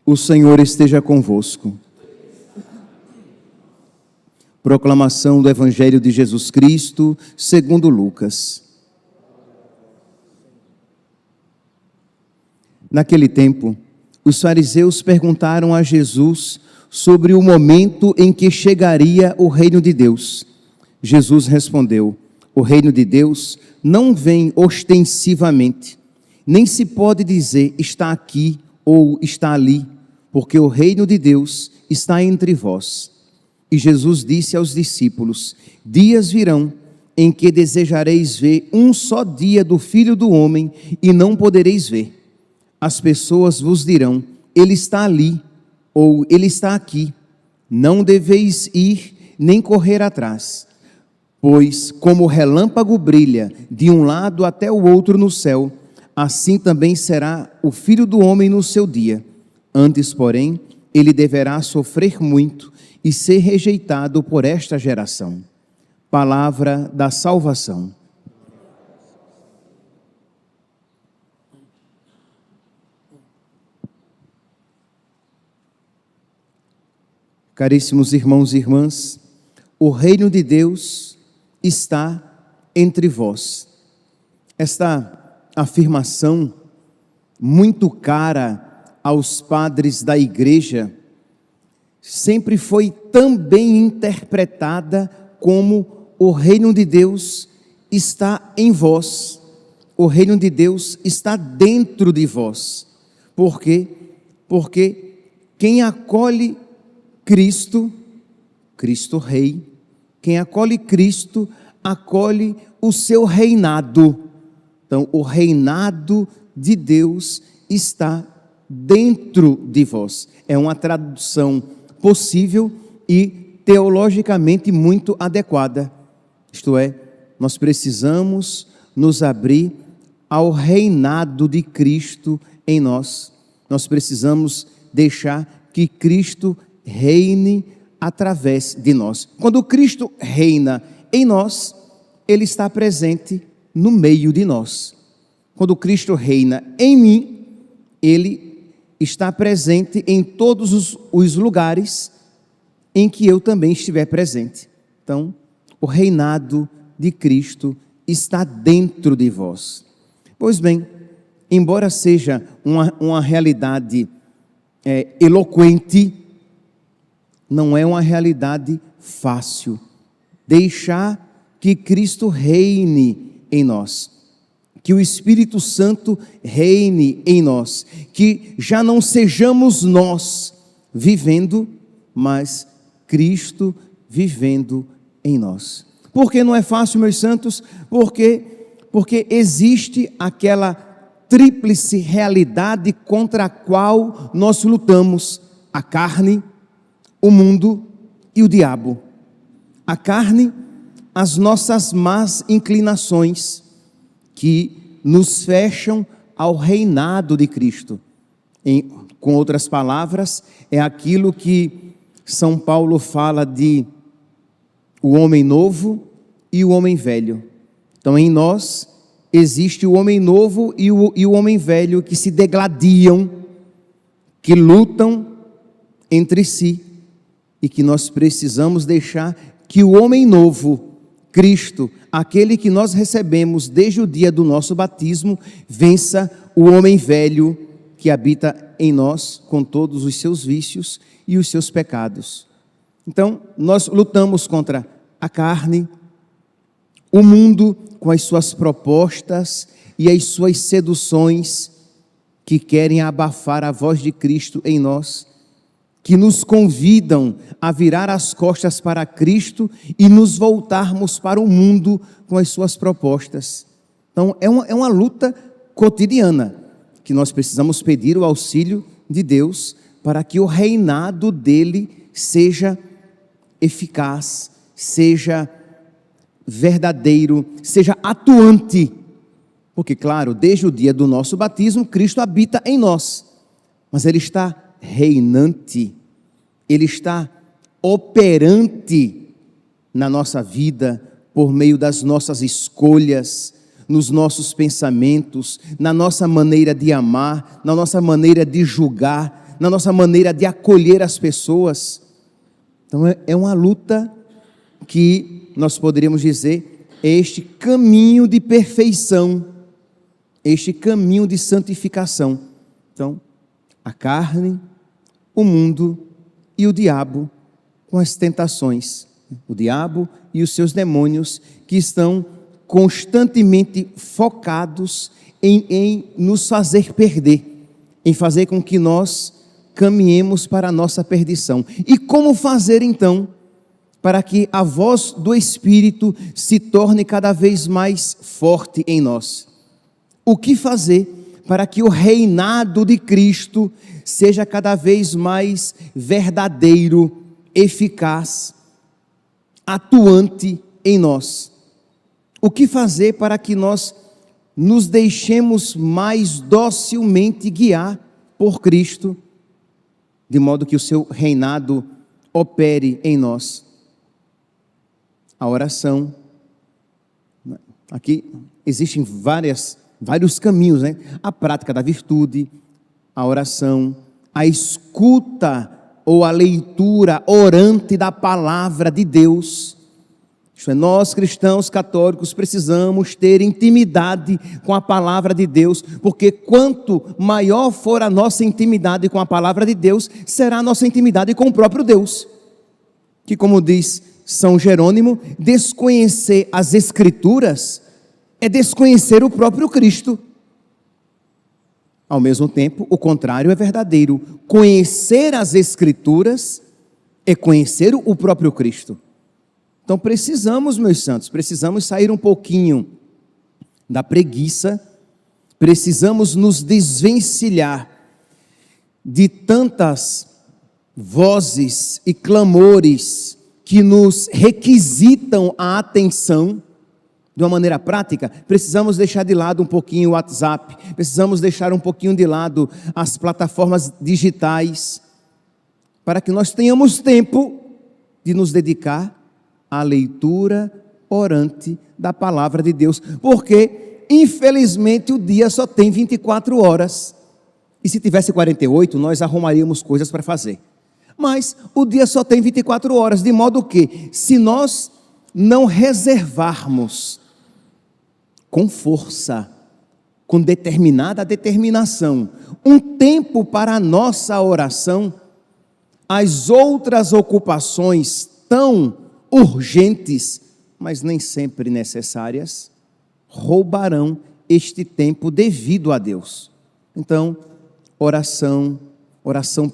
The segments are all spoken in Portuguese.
O Senhor esteja convosco. Proclamação do Evangelho de Jesus Cristo, segundo Lucas. Naquele tempo, os fariseus perguntaram a Jesus sobre o momento em que chegaria o reino de Deus. Jesus respondeu: o reino de Deus não vem ostensivamente, nem se pode dizer está aqui ou está ali, porque o reino de Deus está entre vós. E Jesus disse aos discípulos: dias virão em que desejareis ver um só dia do Filho do Homem e não podereis ver. As pessoas vos dirão: ele está ali, ou ele está aqui. Não deveis ir nem correr atrás. Pois como o relâmpago brilha de um lado até o outro no céu, assim também será o Filho do Homem no seu dia. Antes, porém, ele deverá sofrer muito e ser rejeitado por esta geração. Palavra da salvação. Caríssimos irmãos e irmãs, o reino de Deus está entre vós. Esta afirmação, muito cara aos padres da igreja, sempre foi também interpretada como o reino de Deus está em vós. O reino de Deus está dentro de vós. Por quê? Porque quem acolhe Cristo, Cristo Rei, quem acolhe Cristo, acolhe o seu reinado. Então, o reinado de Deus está dentro de vós. É uma tradução possível e teologicamente muito adequada. Isto é, nós precisamos nos abrir ao reinado de Cristo em nós. Nós precisamos deixar que Cristo reine através de nós. Quando Cristo reina em nós, Ele está presente no meio de nós. Quando Cristo reina em mim, Ele está presente em todos os lugares em que eu também estiver presente. Então, o reinado de Cristo está dentro de vós. Pois bem, embora seja uma realidade eloquente, não é uma realidade fácil. Deixar que Cristo reine em nós, que o Espírito Santo reine em nós, que já não sejamos nós vivendo, mas Cristo vivendo em nós. Por que não é fácil, meus santos? Porque existe aquela tríplice realidade contra a qual nós lutamos: a carne, o mundo e o diabo. A carne, as nossas más inclinações, que nos fecham ao reinado de Cristo. Com outras palavras, é aquilo que São Paulo fala de o homem novo e o homem velho. Então, em nós existe o homem novo e o homem velho que se degladiam, que lutam entre si, e que nós precisamos deixar que o homem novo, Cristo, aquele que nós recebemos desde o dia do nosso batismo, vença o homem velho que habita em nós com todos os seus vícios e os seus pecados. Então, nós lutamos contra a carne, o mundo com as suas propostas e as suas seduções que querem abafar a voz de Cristo em nós, que nos convidam a virar as costas para Cristo e nos voltarmos para o mundo com as suas propostas. Então, é uma luta cotidiana, que nós precisamos pedir o auxílio de Deus para que o reinado dele seja eficaz, seja verdadeiro, seja atuante. Porque, claro, desde o dia do nosso batismo, Cristo habita em nós, mas Ele está reinante, Ele está operante na nossa vida, por meio das nossas escolhas, nos nossos pensamentos, na nossa maneira de amar, na nossa maneira de julgar, na nossa maneira de acolher as pessoas. Então é uma luta que nós poderíamos dizer é este caminho de perfeição, este caminho de santificação. Então, a carne, o mundo e o diabo com as tentações, o diabo e os seus demônios que estão constantemente focados em nos fazer perder, em fazer com que nós caminhemos para a nossa perdição. E como fazer então para que a voz do Espírito se torne cada vez mais forte em nós? O que fazer para que o reinado de Cristo seja cada vez mais verdadeiro, eficaz, atuante em nós? O que fazer para que nós nos deixemos mais docilmente guiar por Cristo, de modo que o seu reinado opere em nós? A oração. Aqui existem vários caminhos, né? A prática da virtude, a oração, a escuta ou a leitura orante da palavra de Deus. Isto é, nós cristãos católicos precisamos ter intimidade com a palavra de Deus, porque quanto maior for a nossa intimidade com a palavra de Deus, será a nossa intimidade com o próprio Deus, que, como diz São Jerônimo, desconhecer as Escrituras é desconhecer o próprio Cristo. Ao mesmo tempo, o contrário é verdadeiro. Conhecer as Escrituras é conhecer o próprio Cristo. Então precisamos, meus santos, precisamos sair um pouquinho da preguiça, precisamos nos desvencilhar de tantas vozes e clamores que nos requisitam a atenção. De uma maneira prática, precisamos deixar de lado um pouquinho o WhatsApp, precisamos deixar um pouquinho de lado as plataformas digitais, para que nós tenhamos tempo de nos dedicar à leitura orante da palavra de Deus, porque infelizmente o dia só tem 24 horas, e se tivesse 48, nós arrumaríamos coisas para fazer, mas o dia só tem 24 horas, de modo que, se nós não reservarmos com força, com determinada determinação, um tempo para a nossa oração, as outras ocupações tão urgentes, mas nem sempre necessárias, roubarão este tempo devido a Deus. Então, oração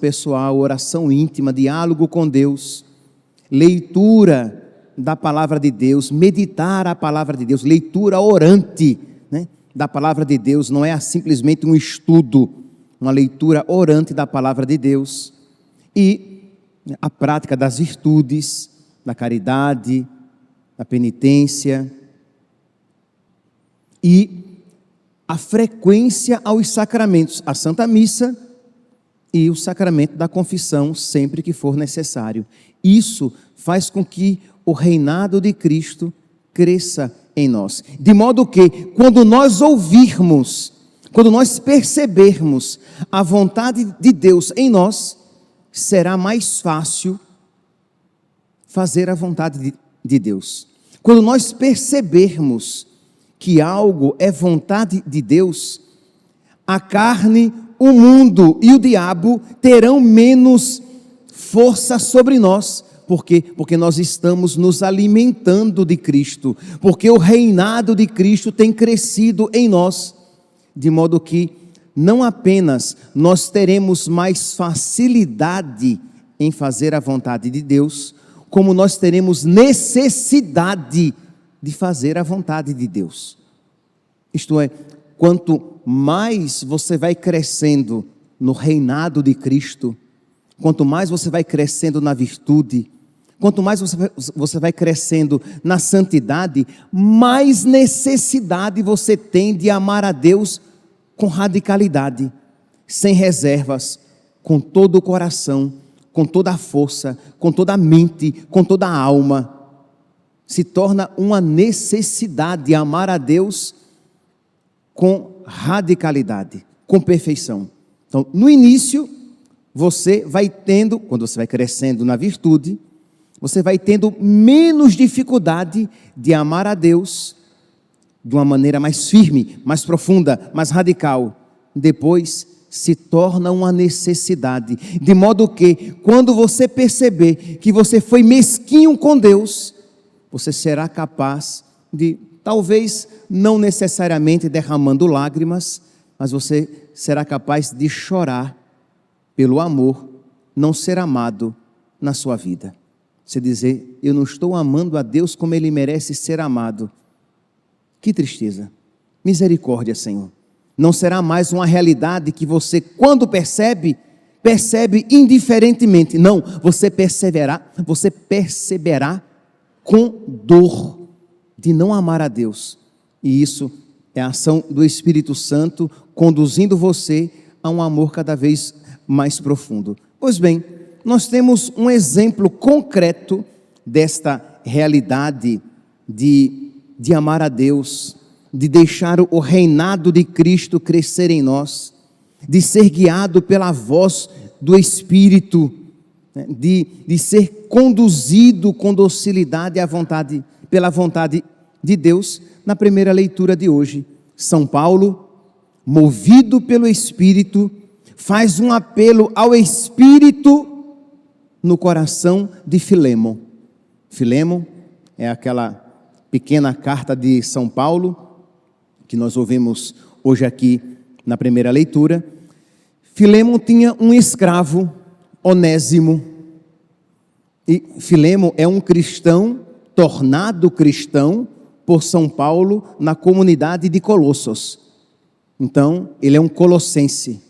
pessoal, oração íntima, diálogo com Deus, leitura da palavra de Deus, meditar a palavra de Deus, leitura orante, né, da palavra de Deus, não é simplesmente um estudo, uma leitura orante da palavra de Deus, e a prática das virtudes, da caridade, da penitência, e a frequência aos sacramentos, a Santa Missa e o sacramento da confissão, sempre que for necessário. Isso faz com que o reinado de Cristo cresça em nós, de modo que, quando nós ouvirmos, quando nós percebermos a vontade de Deus em nós, será mais fácil fazer a vontade de Deus. Quando nós percebermos que algo é vontade de Deus, a carne, o mundo e o diabo terão menos força sobre nós. Por quê? Porque nós estamos nos alimentando de Cristo, porque o reinado de Cristo tem crescido em nós, de modo que não apenas nós teremos mais facilidade em fazer a vontade de Deus, como nós teremos necessidade de fazer a vontade de Deus. Isto é, quanto mais você vai crescendo no reinado de Cristo, quanto mais você vai crescendo na virtude, quanto mais você vai crescendo na santidade, mais necessidade você tem de amar a Deus com radicalidade, sem reservas, com todo o coração, com toda a força, com toda a mente, com toda a alma. Se torna uma necessidade amar a Deus com radicalidade, com perfeição. Então, no início, você vai tendo, quando você vai crescendo na virtude, você vai tendo menos dificuldade de amar a Deus de uma maneira mais firme, mais profunda, mais radical. Depois se torna uma necessidade, de modo que, quando você perceber que você foi mesquinho com Deus, você será capaz de, talvez não necessariamente derramando lágrimas, mas você será capaz de chorar pelo amor não ser amado na sua vida. Você dizer, eu não estou amando a Deus como Ele merece ser amado. Que tristeza. Misericórdia, Senhor. Não será mais uma realidade que você, quando percebe indiferentemente. Não, você perceberá com dor de não amar a Deus. E isso é a ação do Espírito Santo conduzindo você a um amor cada vez mais profundo. Pois bem, nós temos um exemplo concreto desta realidade de amar a Deus, de deixar o reinado de Cristo crescer em nós, de ser guiado pela voz do Espírito, de ser conduzido com docilidade pela vontade de Deus. Na primeira leitura de hoje, São Paulo, movido pelo Espírito, faz um apelo ao Espírito no coração de Filemon. Filemon é aquela pequena carta de São Paulo, que nós ouvimos hoje aqui na primeira leitura. Filemon tinha um escravo, Onésimo, e Filemon é um cristão, tornado cristão por São Paulo na comunidade de Colossos. Então, ele é um colossense.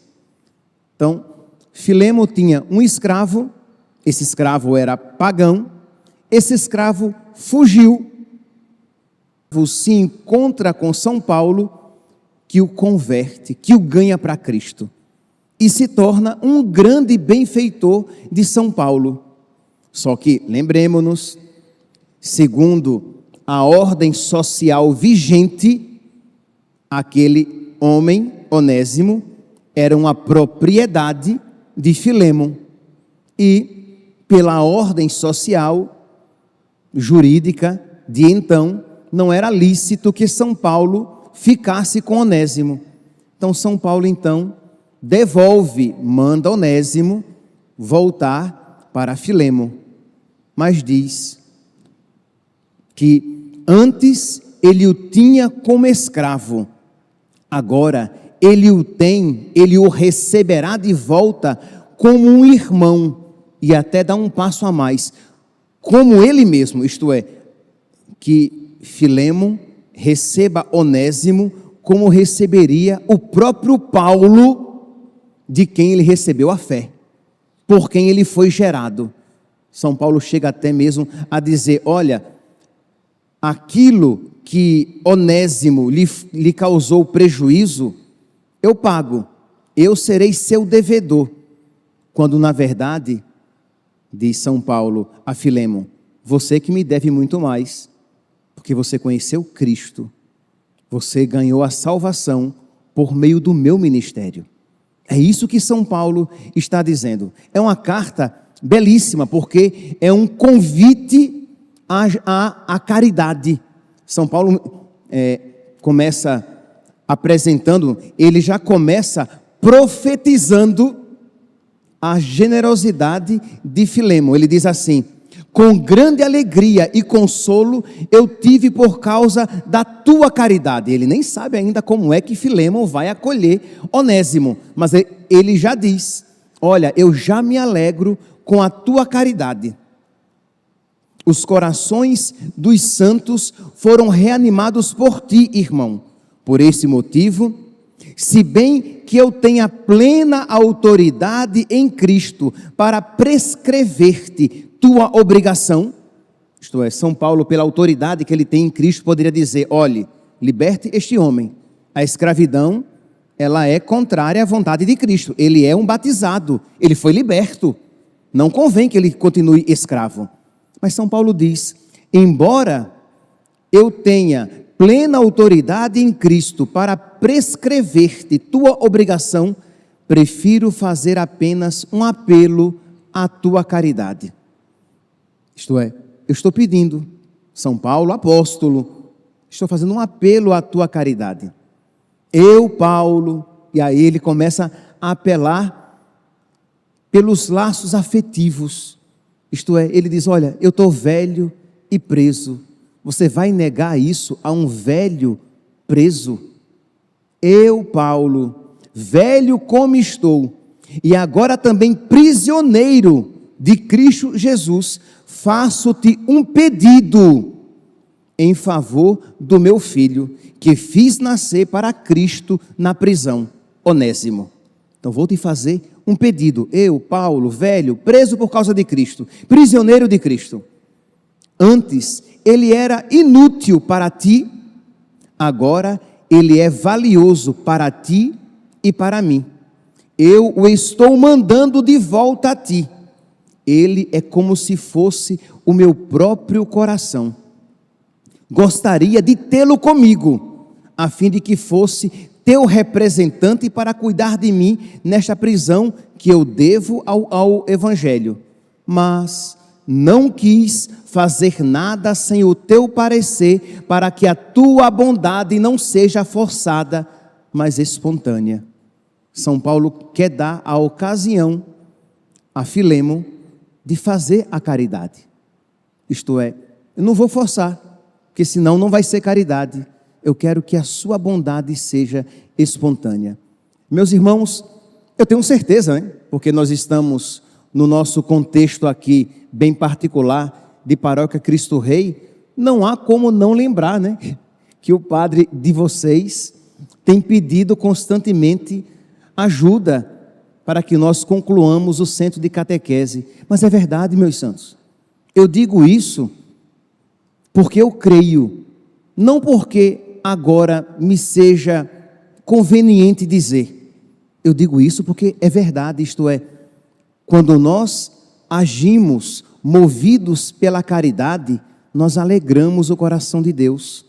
Então, Filemon tinha um escravo, esse escravo era pagão, esse escravo fugiu, se encontra com São Paulo, que o converte, que o ganha para Cristo, e se torna um grande benfeitor de São Paulo. Só que, lembremos-nos, segundo a ordem social vigente, aquele homem, Onésimo, era uma propriedade de Filemon, e pela ordem social, jurídica de então, não era lícito que São Paulo ficasse com Onésimo. Então São Paulo então manda Onésimo voltar para Filemon, mas diz que antes ele o tinha como escravo, agora ele o receberá de volta como um irmão, e até dá um passo a mais, como ele mesmo, isto é, que Filemon receba Onésimo como receberia o próprio Paulo, de quem ele recebeu a fé, por quem ele foi gerado. São Paulo chega até mesmo a dizer, olha, aquilo que Onésimo lhe causou prejuízo, eu pago, eu serei seu devedor. Quando na verdade, diz São Paulo a Filemon, você que me deve muito mais, porque você conheceu Cristo, você ganhou a salvação por meio do meu ministério. É isso que São Paulo está dizendo. É uma carta belíssima, porque é um convite à caridade. São Paulo começa apresentando, ele já começa profetizando a generosidade de Filemon. Ele diz assim, com grande alegria e consolo eu tive por causa da tua caridade. Ele nem sabe ainda como é que Filemon vai acolher Onésimo, mas ele já diz, olha, eu já me alegro com a tua caridade. Os corações dos santos foram reanimados por ti, irmão. Por esse motivo, se bem que eu tenha plena autoridade em Cristo para prescrever-te tua obrigação, isto é, São Paulo, pela autoridade que ele tem em Cristo, poderia dizer, olhe, liberte este homem. A escravidão, ela é contrária à vontade de Cristo. Ele é um batizado, ele foi liberto. Não convém que ele continue escravo. Mas São Paulo diz, embora eu tenha plena autoridade em Cristo para prescrever-te tua obrigação, prefiro fazer apenas um apelo à tua caridade. Isto é, eu estou pedindo, São Paulo, apóstolo, estou fazendo um apelo à tua caridade. Eu, Paulo, e aí ele começa a apelar pelos laços afetivos. Isto é, ele diz, olha, eu estou velho e preso. Você vai negar isso a um velho preso? Eu, Paulo, velho como estou, e agora também prisioneiro de Cristo Jesus, faço-te um pedido em favor do meu filho, que fiz nascer para Cristo na prisão, Onésimo. Então vou te fazer um pedido. Eu, Paulo, velho, preso por causa de Cristo, prisioneiro de Cristo. Antes ele era inútil para ti, agora ele é valioso para ti e para mim. Eu o estou mandando de volta a ti. Ele é como se fosse o meu próprio coração. Gostaria de tê-lo comigo, a fim de que fosse teu representante para cuidar de mim nesta prisão que eu devo ao Evangelho. Mas não quis fazer nada sem o teu parecer, para que a tua bondade não seja forçada, mas espontânea. São Paulo quer dar a ocasião a Filemon de fazer a caridade. Isto é, eu não vou forçar, porque senão não vai ser caridade. Eu quero que a sua bondade seja espontânea. Meus irmãos, eu tenho certeza, né? Porque nós estamos no nosso contexto aqui, bem particular, de Paróquia Cristo Rei, não há como não lembrar, né? Que o padre de vocês tem pedido constantemente ajuda para que nós concluamos o centro de catequese. Mas é verdade, meus santos. Eu digo isso porque eu creio, não porque agora me seja conveniente dizer. Eu digo isso porque é verdade, isto é, quando nós agimos movidos pela caridade, nós alegramos o coração de Deus.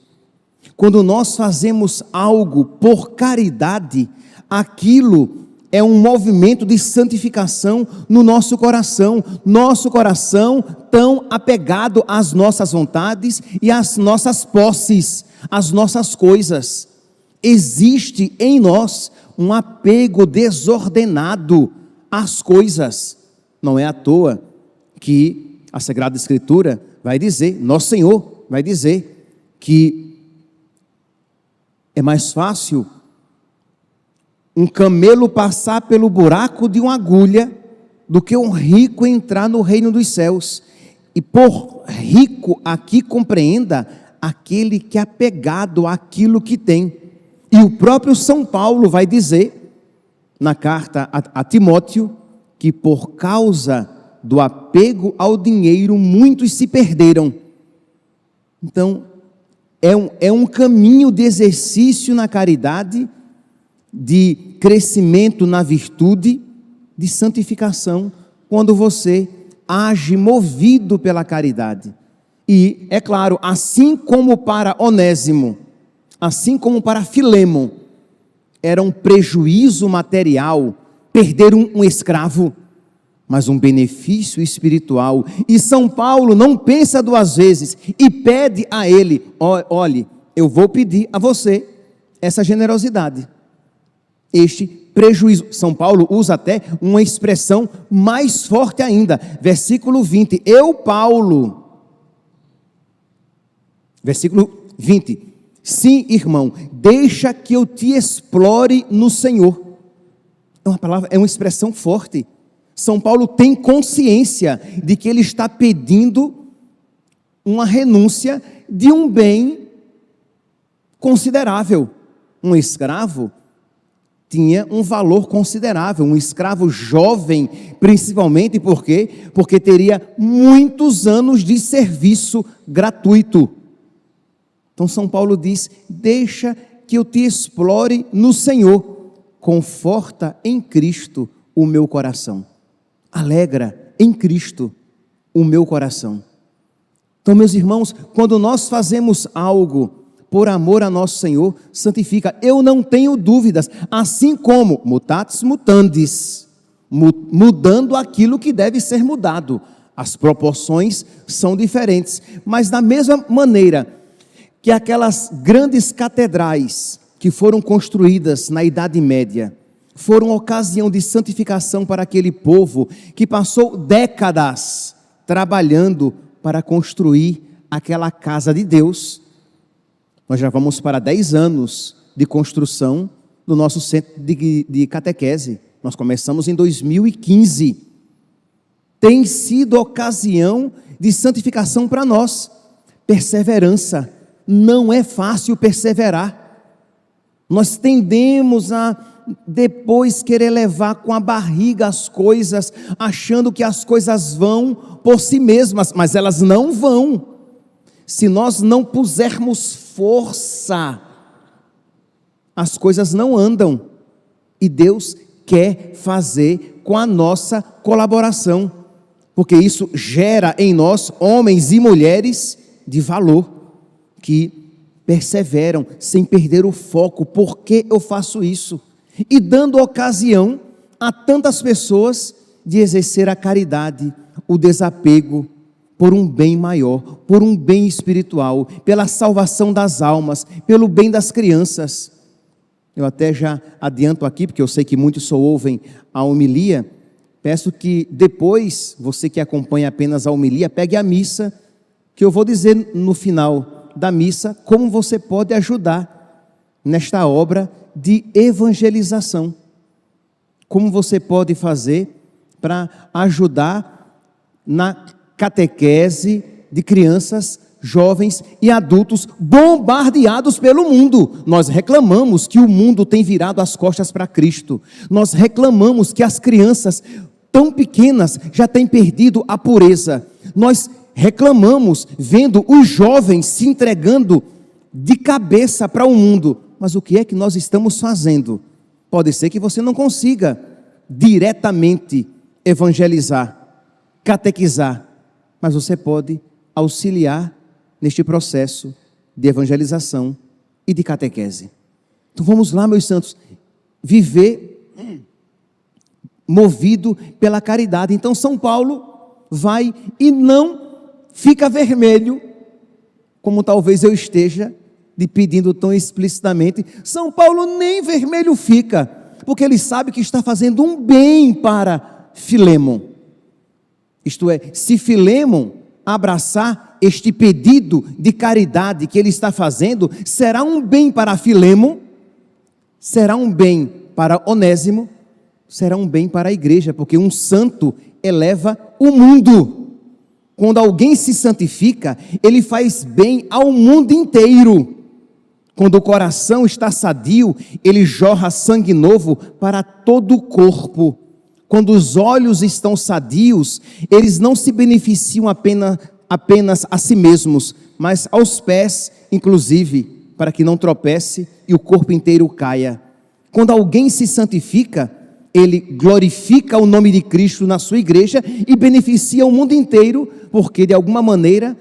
Quando nós fazemos algo por caridade, aquilo é um movimento de santificação no nosso coração tão apegado às nossas vontades e às nossas posses, às nossas coisas. Existe em nós um apego desordenado às coisas. Não é à toa que a Sagrada Escritura vai dizer, Nosso Senhor vai dizer que é mais fácil um camelo passar pelo buraco de uma agulha do que um rico entrar no reino dos céus. E por rico aqui compreenda aquele que é apegado àquilo que tem. E o próprio São Paulo vai dizer na carta a Timóteo que por causa do apego ao dinheiro muitos se perderam. Então é um caminho de exercício na caridade, de crescimento na virtude, de santificação, quando você age movido pela caridade. E, é claro, assim como para Onésimo, assim como para Filemon, era um prejuízo material perder um escravo, mas um benefício espiritual. E São Paulo não pensa duas vezes e pede a ele, olhe, eu vou pedir a você essa generosidade. Este prejuízo. São Paulo usa até uma expressão mais forte ainda, versículo 20, eu, Paulo, versículo 20, sim, irmão, deixa que eu te explore no Senhor. É uma expressão forte. São Paulo tem consciência de que ele está pedindo uma renúncia de um bem considerável. Um escravo tinha um valor considerável, um escravo jovem, principalmente porque teria muitos anos de serviço gratuito. Então São Paulo diz, deixa que eu te explore no Senhor, conforta em Cristo o meu coração, alegra em Cristo o meu coração. Então, meus irmãos, quando nós fazemos algo por amor a nosso Senhor, santifica. Eu não tenho dúvidas, assim como mutatis mutandis, mudando aquilo que deve ser mudado. As proporções são diferentes, mas da mesma maneira que aquelas grandes catedrais que foram construídas na Idade Média, foram ocasião de santificação para aquele povo que passou décadas trabalhando para construir aquela casa de Deus. Nós já vamos para 10 anos de construção do nosso centro de catequese. Nós começamos em 2015. Tem sido ocasião de santificação para nós. Perseverança. Não é fácil perseverar. Nós tendemos a depois querer levar com a barriga as coisas, achando que as coisas vão por si mesmas, mas elas não vão. Se nós não pusermos força, as coisas não andam. E Deus quer fazer com a nossa colaboração, porque isso gera em nós homens e mulheres de valor, que perseveram sem perder o foco. Por que eu faço isso? E dando ocasião a tantas pessoas de exercer a caridade, o desapego por um bem maior, por um bem espiritual, pela salvação das almas, pelo bem das crianças. Eu até já adianto aqui, porque eu sei que muitos só ouvem a homilia, peço que depois, você que acompanha apenas a homilia, pegue a missa, que eu vou dizer no final da missa como você pode ajudar nesta obra de evangelização. Como você pode fazer para ajudar na catequese de crianças, jovens e adultos bombardeados pelo mundo. Nós reclamamos que o mundo tem virado as costas para Cristo. Nós reclamamos que as crianças tão pequenas já têm perdido a pureza. Nós reclamamos vendo os jovens se entregando de cabeça para o mundo. Mas o que é que nós estamos fazendo? Pode ser que você não consiga diretamente evangelizar, catequizar, mas você pode auxiliar neste processo de evangelização e de catequese. Então vamos lá, meus santos, viver movido pela caridade. Então São Paulo vai e não fica vermelho, como talvez eu esteja de pedindo tão explicitamente. São Paulo nem vermelho fica, porque ele sabe que está fazendo um bem para Filémon. Isto é, se Filémon abraçar este pedido de caridade que ele está fazendo, será um bem para Filémon, será um bem para Onésimo, será um bem para a igreja, porque um santo eleva o mundo. Quando alguém se santifica, ele faz bem ao mundo inteiro. Quando o coração está sadio, ele jorra sangue novo para todo o corpo. Quando os olhos estão sadios, eles não se beneficiam apenas a si mesmos, mas aos pés, inclusive, para que não tropece e o corpo inteiro caia. Quando alguém se santifica, ele glorifica o nome de Cristo na sua igreja e beneficia o mundo inteiro, porque de alguma maneira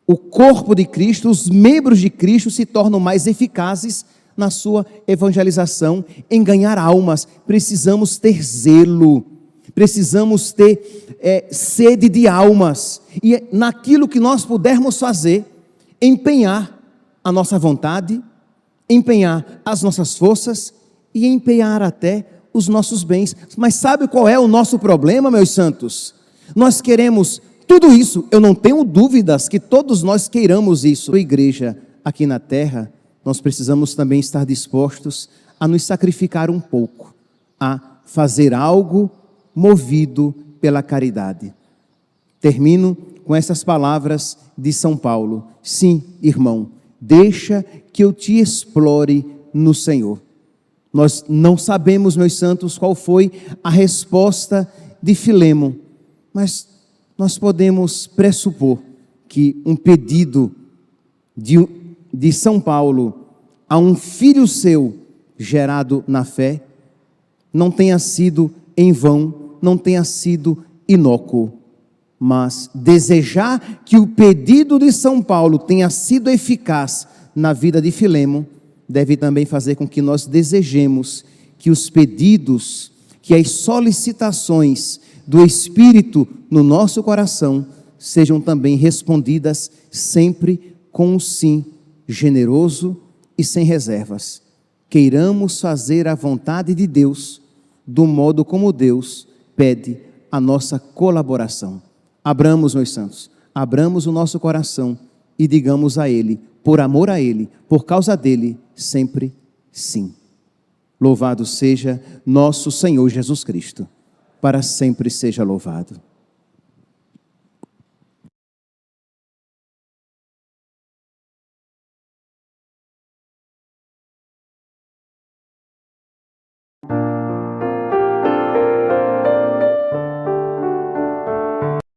o corpo de Cristo, os membros de Cristo se tornam mais eficazes na sua evangelização, em ganhar almas. Precisamos ter zelo, precisamos ter sede de almas, e naquilo que nós pudermos fazer, empenhar a nossa vontade, empenhar as nossas forças e empenhar até os nossos bens. Mas sabe qual é o nosso problema, meus santos? Nós queremos tudo isso. Eu não tenho dúvidas que todos nós queiramos isso. A igreja aqui na terra, nós precisamos também estar dispostos a nos sacrificar um pouco, a fazer algo movido pela caridade. Termino com essas palavras de São Paulo. Sim, irmão, deixa que eu te explore no Senhor. Nós não sabemos, meus santos, qual foi a resposta de Filémon, mas nós podemos pressupor que um pedido de São Paulo a um filho seu gerado na fé não tenha sido em vão, não tenha sido inócuo, mas desejar que o pedido de São Paulo tenha sido eficaz na vida de Filemo, deve também fazer com que nós desejemos que os pedidos, que as solicitações do Espírito no nosso coração sejam também respondidas sempre com um sim generoso e sem reservas. Queiramos fazer a vontade de Deus do modo como Deus pede a nossa colaboração. Abramos, meus santos, abramos o nosso coração e digamos a Ele, por amor a Ele, por causa dEle, sempre sim. Louvado seja nosso Senhor Jesus Cristo, para sempre seja louvado.